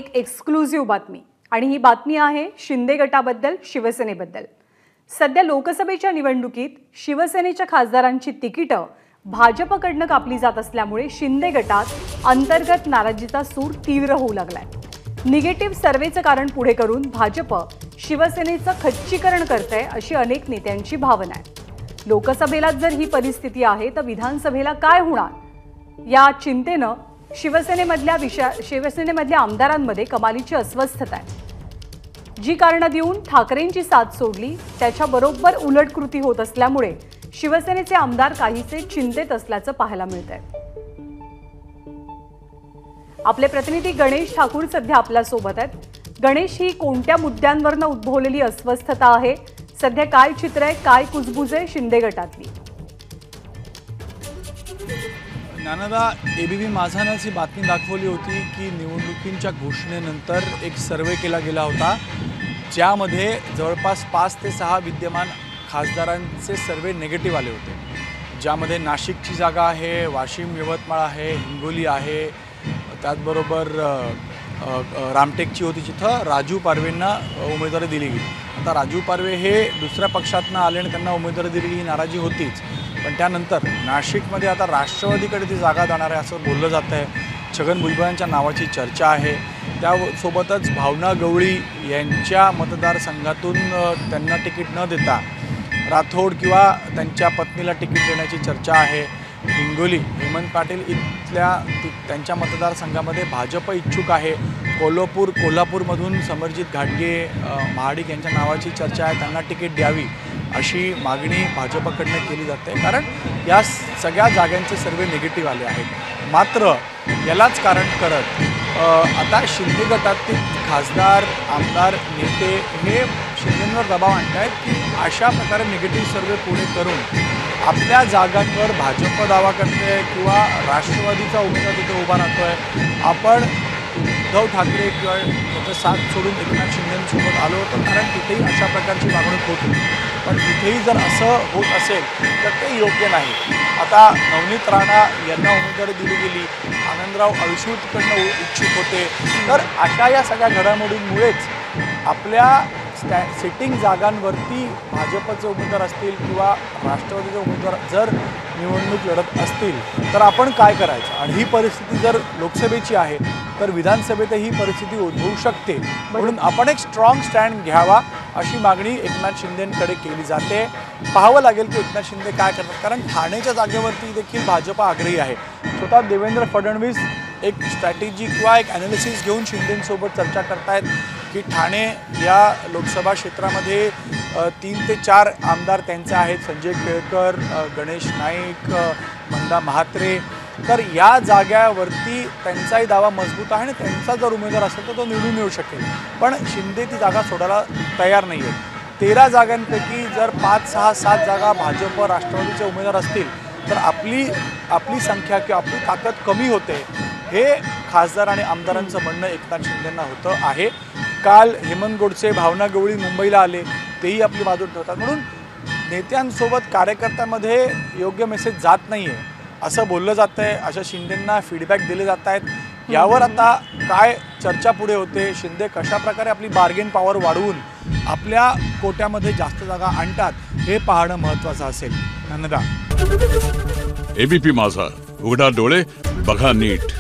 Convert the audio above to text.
एक एक्सक्लुझिव्ह बातमी आणि ही बातमी आहे शिंदे गटाबद्दल, शिवसेनेबद्दल। सध्या लोकसभेच्या निवडणुकीत शिवसेनेच्या खासदारांची तिकीटं भाजपकडनं कापली जात असल्यामुळे शिंदे गटात अंतर्गत नाराजीचा सूर तीव्र होऊ लागलाय। निगेटिव्ह सर्वेचं कारण पुढे करून भाजप शिवसेनेचं खच्चीकरण करते अशी अनेक नेत्यांची भावना आहे। लोकसभेला जर ही परिस्थिती आहे तर विधानसभेला काय होणार या चिंतेनं शिवसेनेमधल्या आमदारांमध्ये कमालीची अस्वस्थता आहे। जी कारणं देऊन ठाकरेंची साथ सोडली त्याच्या बरोबर उलट कृती होत असल्यामुळे शिवसेनेचे आमदार काहीसे चिंतेत असल्याचं पाहायला मिळतंय। आपले प्रतिनिधी गणेश ठाकूर सध्या आपल्या सोबत आहेत। गणेश, ही कोणत्या मुद्द्यांवरनं उद्भवलेली अस्वस्थता आहे? सध्या काय चित्र आहे, काय कुजबुज आहे शिंदे गटातली? नानादा, एबीपी माझानंच ही बातमी दाखवली होती की निवडणुकींच्या घोषणेनंतर एक सर्वे केला गेला होता ज्यामध्ये जवळपास 5 ते 6 विद्यमान खासदारांचे सर्वे निगेटिव्ह आले होते, ज्यामध्ये नाशिकची जागा आहे, वाशिम यवतमाळ आहे, हिंगोली आहे, त्याचबरोबर रामटेकची होती जिथं राजू पारवेंना उमेदवारी दिली गेली। आता राजू पारवे हे दुसऱ्या पक्षातनं आले आणि त्यांना उमेदवारी दिली ही नाराजी होतीच, पण त्यानंतर नाशिकमध्ये आता राष्ट्रवादीकडे ती जागा जाणार आहे असं बोललं जातं आहे। छगन भुजबळांच्या नावाची चर्चा आहे। त्यासोबतच भावना गवळी यांच्या मतदारसंघातून त्यांना तिकीट न देता राठोड किंवा त्यांच्या पत्नीला तिकीट देण्याची चर्चा आहे। हिंगोली हेमंत पाटील इथल्या त्यांच्या मतदारसंघामध्ये भाजप इच्छुक आहे। कोल्हापूरमधून समरजित घाटगे महाडिक यांच्या नावाची चर्चा आहे, त्यांना तिकीट द्यावी अशी मागणी भाजपकडनं केली जाते, कारण या सगळ्या जागांचे सर्वे निगेटिव्ह आले आहेत। मात्र यालाच कारण करत आता शिंदे गटातील खासदार, आमदार, नेते हे शिंदेंवर दबाव आणत आहेत की अशा प्रकारे निगेटिव्ह सर्वे पुढे करून आपल्या जागांवर भाजप दावा करते किंवा राष्ट्रवादीचा उमेदवार तिथे उभा राहतोय। आपण उद्धव ठाकरे किंवा त्याचा साथ सोडून एकनाथ शिंदेंसोबत आलो होतो कारण तिथेही अशा प्रकारची वागणूक होती, पण तिथेही जर असं होत असेल तर ते योग्य नाही। आता नवनीत राणा यांना उमेदवारी दिली गेली, आनंदराव अडसूळ तिकडनं इच्छुक होते, तर अशा या सगळ्या घडामोडींमुळेच आपल्या सिटिंग जागांवरती भाजपचे उमेदवार असतील किंवा राष्ट्रवादीचे उमेदवार जर निवडणूक लढत असतील तर आपण काय करायचं, आणि ही परिस्थिती जर लोकसभेची आहे तर विधानसभेतही ही परिस्थिती उद्भवू शकते। म्हणून आपण एक स्ट्रॉंग स्टँड घ्यावा अशी मागणी एकनाथ शिंदेंकडे केली जाते। पाहावं लागेल की एकनाथ शिंदे काय करतात, कारण ठाण्याच्या जागेवरती देखील भाजप आग्रही आहे। स्वतः देवेंद्र फडणवीस एक स्ट्रॅटेजी किंवा एक ॲनालिसिस घेऊन शिंदेंसोबत चर्चा करतायत की ठाणे या लोकसभा क्षेत्रामध्ये 3 ते 4 आमदार त्यांचे आहेत, संजय केळकर, गणेश नाईक, मंदा महात्रे, तर या जाग्यावरती त्यांचाही दावा मजबूत आहे आणि त्यांचा जर उमेदवार असेल तर तो निवडून येऊ शकेल, पण शिंदे ती जागा सोडायला तयार नाही आहे। 13 जागांपैकी जर 5, 6, 7 जागा भाजप राष्ट्रवादीचे उमेदवार असतील तर आपली संख्या किंवा आपली ताकद कमी होते, हे खासदार आणि आमदारांचं म्हणणं एकनाथ शिंदेंना होतं आहे। काल हेमंत गोडसे, भावना गवळी मुंबईला आले, तेही आपली बाजू ठेवतात, म्हणून नेत्यांसोबत कार्यकर्त्यांमध्ये योग्य मेसेज जात नाही आहे असं बोललं जातं आहे, अशा शिंदेंना फीडबॅक दिले जात आहेत। यावर आता काय चर्चा पुढे होते, शिंदे कशाप्रकारे आपली बार्गेन पॉवर वाढवून आपल्या कोट्यामध्ये जास्त जागा आणतात हे पाहणं महत्त्वाचं असेल। धन्यवाद। एबीपी माझा, उघडा डोळे बघा नीट।